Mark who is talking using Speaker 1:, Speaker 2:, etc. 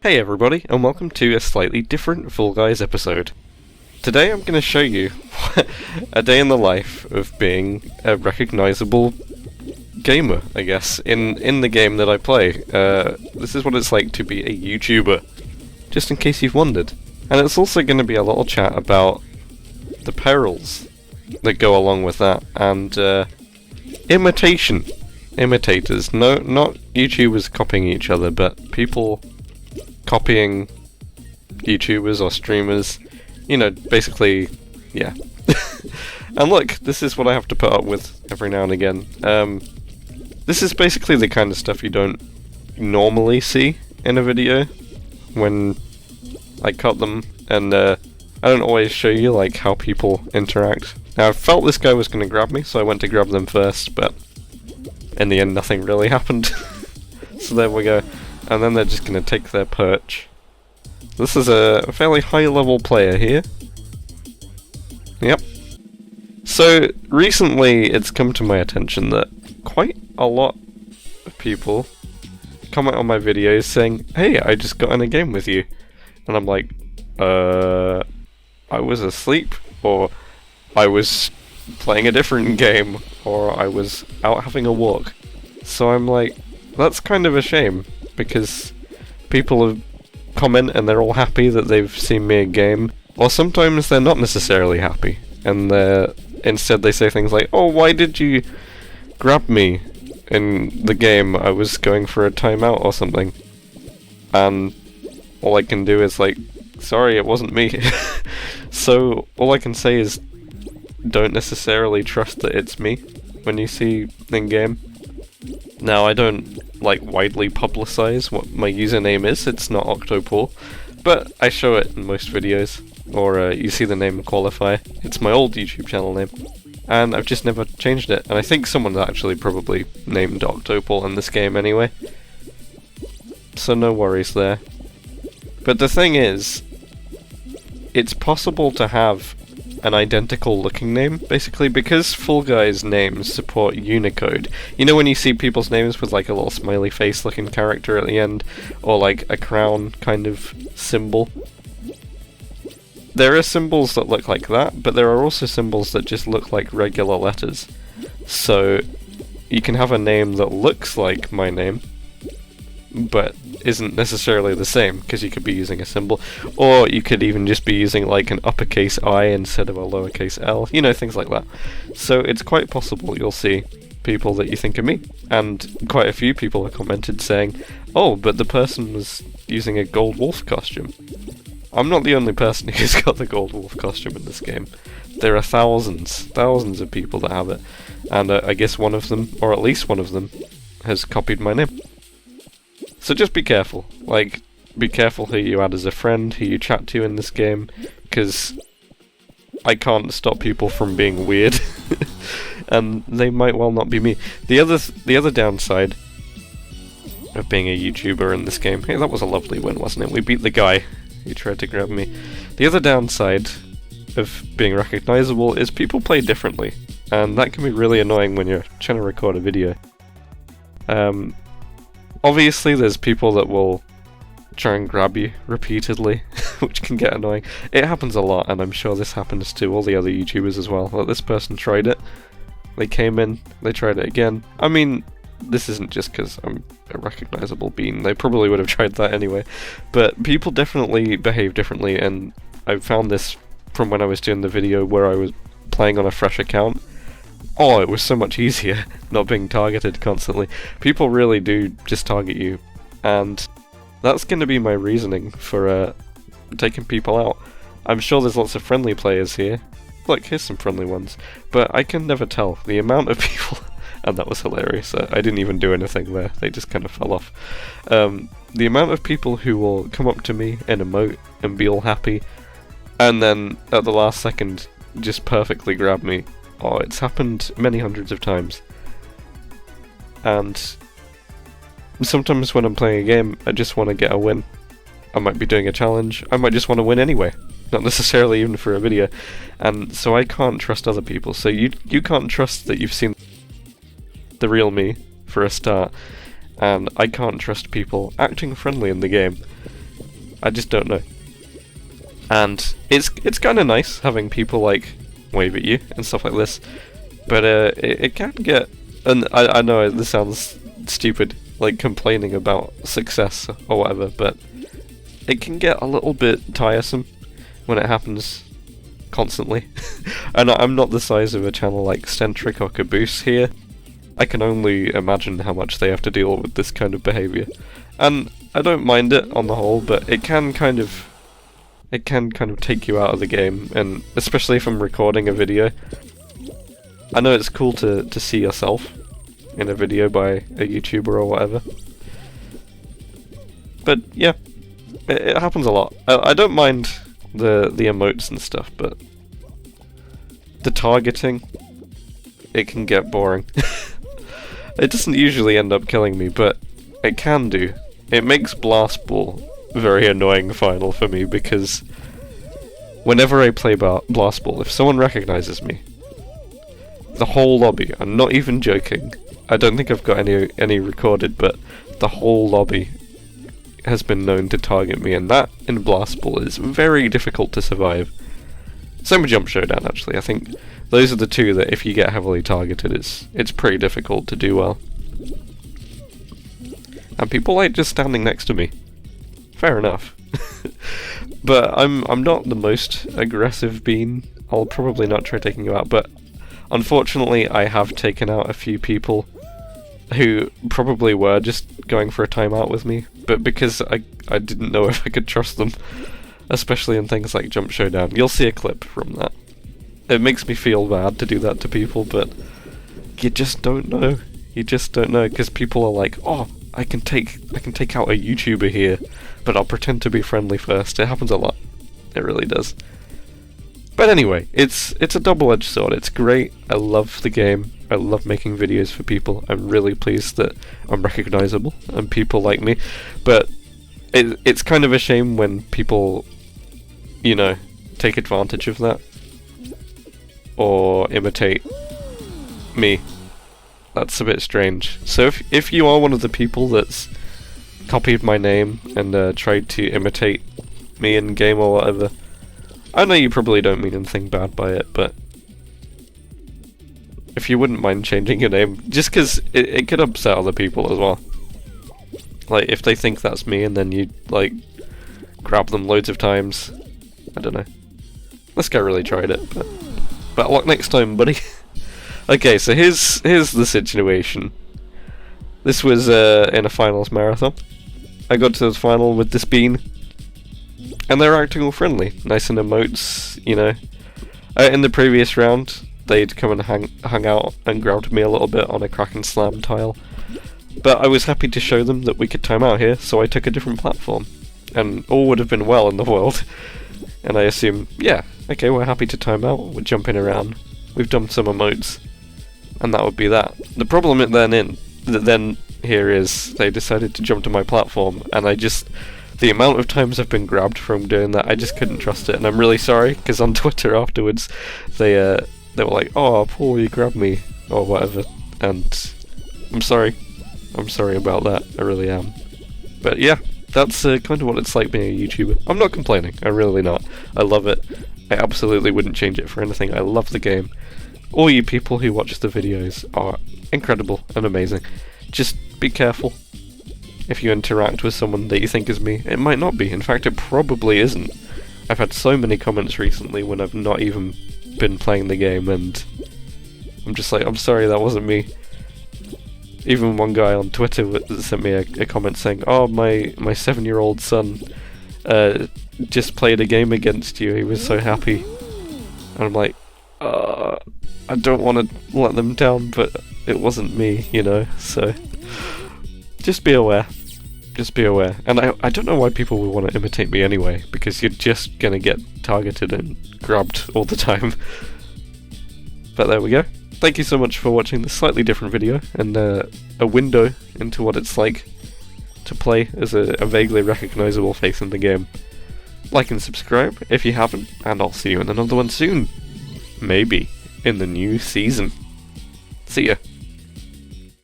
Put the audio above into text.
Speaker 1: Hey everybody, and welcome to a slightly different Fall Guys episode. Today I'm going to show you a day in the life of being a recognisable gamer, I guess, in the game that I play. This is what it's like to be a YouTuber, just in case you've wondered. And it's also going to be a little chat about the perils that go along with that, and imitators. No, not YouTubers copying each other, but people copying YouTubers or streamers, basically, yeah. And look, this is what I have to put up with every now and again. This is basically the kind of stuff you don't normally see in a video when I cut them, and I don't always show you like how people interact. Now I felt this guy was going to grab me, so I went to grab them first, but in the end nothing really happened. So there we go. And then they're just going to take their perch. This is a fairly high level player here. Yep. So recently it's come to my attention that quite a lot of people comment on my videos saying, "Hey, I just got in a game with you." And I'm like, I was asleep, or I was playing a different game, or I was out having a walk. So I'm like, that's kind of a shame, because people have comment and they're all happy that they've seen me in game, or sometimes they're not necessarily happy, and instead they say things like, "Oh, why did you grab me in the game? I was going for a timeout or something." And all I can do is like, "Sorry, it wasn't me." So all I can say is, don't necessarily trust that it's me when you see in game. Now, I don't widely publicize what my username is. It's not Octopole, but I show it in most videos, or you see the name Qualify. It's my old YouTube channel name, and I've just never changed it. And I think someone's actually probably named Octopole in this game anyway, so no worries there. But the thing is, it's possible to have an identical looking name, basically, because Fall Guys names support Unicode. You know when you see people's names with like a little smiley face looking character at the end, or like a crown kind of symbol? There are symbols that look like that, but there are also symbols that just look like regular letters. So you can have a name that looks like my name, but isn't necessarily the same, because you could be using a symbol, or you could even just be using like an uppercase I instead of a lowercase l, things like that. So it's quite possible you'll see people that you think are me, and quite a few people have commented saying, "Oh, but the person was using a gold wolf costume." I'm not the only person who's got the gold wolf costume in this game. There are thousands of people that have it, and I guess one of them, or at least one of them, has copied my name. So just be careful. Be careful who you add as a friend, who you chat to in this game, because I can't stop people from being weird, and they might well not be me. The other downside of being a YouTuber in this game, hey, that was a lovely win, wasn't it? We beat the guy who tried to grab me. The other downside of being recognisable is people play differently, and that can be really annoying when you're trying to record a video. Obviously, there's people that will try and grab you repeatedly, which can get annoying. It happens a lot, and I'm sure this happens to all the other YouTubers as well. Like, this person tried it, they came in, they tried it again. I mean, this isn't just because I'm a recognisable bean, they probably would have tried that anyway. But people definitely behave differently, and I found this from when I was doing the video where I was playing on a fresh account. Oh, it was so much easier not being targeted constantly. People really do just target you, and that's going to be my reasoning for taking people out. I'm sure there's lots of friendly players here. Look, here's some friendly ones. But I can never tell the amount of people... And that was hilarious. I didn't even do anything there. They just kind of fell off. The amount of people who will come up to me and emote and be all happy, and then at the last second just perfectly grab me. Oh, it's happened many hundreds of times. And sometimes when I'm playing a game, I just want to get a win. I might be doing a challenge, I might just want to win anyway. Not necessarily even for a video. And so I can't trust other people. So you can't trust that you've seen the real me, for a start. And I can't trust people acting friendly in the game. I just don't know. And it's kind of nice having people like wave at you and stuff like this, but it can get, and I know this sounds stupid, like complaining about success or whatever, but it can get a little bit tiresome when it happens constantly. And I'm not the size of a channel like Stentric or Caboose here. I can only imagine how much they have to deal with this kind of behaviour. And I don't mind it on the whole, but it can kind of take you out of the game, and especially if I'm recording a video. I know it's cool to see yourself in a video by a YouTuber or whatever. But yeah, it happens a lot. I don't mind the emotes and stuff, but the targeting, it can get boring. It doesn't usually end up killing me, but it can do. It makes Blast Ball very annoying final for me, because whenever I play Blast Ball, if someone recognises me, the whole lobby, I'm not even joking, I don't think I've got any recorded, but the whole lobby has been known to target me, and that in Blast Ball is very difficult to survive. Same with Jump Showdown, actually. I think those are the two that if you get heavily targeted, it's pretty difficult to do well. And people like just standing next to me. Fair enough. But I'm not the most aggressive bean. I'll probably not try taking you out, but unfortunately I have taken out a few people who probably were just going for a timeout with me, but because I didn't know if I could trust them, especially in things like Jump Showdown. You'll see a clip from that. It makes me feel bad to do that to people, but you just don't know. You just don't know, because people are like, oh, I can take out a YouTuber here, but I'll pretend to be friendly first. It happens a lot. It really does. But anyway, it's a double-edged sword. It's great. I love the game. I love making videos for people. I'm really pleased that I'm recognisable and people like me. But it's kind of a shame when people, you know, take advantage of that or imitate me. That's a bit strange. So if you are one of the people that's copied my name and tried to imitate me in game or whatever, I know you probably don't mean anything bad by it, but if you wouldn't mind changing your name, just because it could upset other people as well. Like, if they think that's me and then you, like, grab them loads of times, I don't know. This guy really tried it, but better luck next time, buddy. Okay, so here's the situation. This was in a finals marathon. I got to the final with this bean, and they were acting all friendly, nice and emotes, you know. In the previous round, they'd come and hung out and grabbed me a little bit on a crack and slam tile. But I was happy to show them that we could time out here, so I took a different platform. And all would have been well in the world. And I assume, yeah, okay, we're happy to time out, we're jumping around, we've done some emotes, and that would be that. The problem then here is they decided to jump to my platform, and the amount of times I've been grabbed from doing that, I just couldn't trust it, and I'm really sorry, because on Twitter afterwards, they were like, oh, Paul, you grabbed me, or whatever, and I'm sorry about that, I really am. But yeah, that's kind of what it's like being a YouTuber. I'm not complaining, I'm really not. I love it. I absolutely wouldn't change it for anything. I love the game. All you people who watch the videos are incredible and amazing. Just be careful. If you interact with someone that you think is me, it might not be. In fact, it probably isn't. I've had so many comments recently when I've not even been playing the game, and I'm just like, I'm sorry, that wasn't me. Even one guy on Twitter sent me a comment saying, oh, my 7-year-old son just played a game against you, he was so happy. And I'm like, I don't want to let them down, but it wasn't me, you know, so just be aware. Just be aware. And I don't know why people would want to imitate me anyway, because you're just gonna get targeted and grabbed all the time. But there we go. Thank you so much for watching this slightly different video, and a window into what it's like to play as a vaguely recognisable face in the game. Like and subscribe if you haven't, and I'll see you in another one soon. Maybe in the new season. See ya.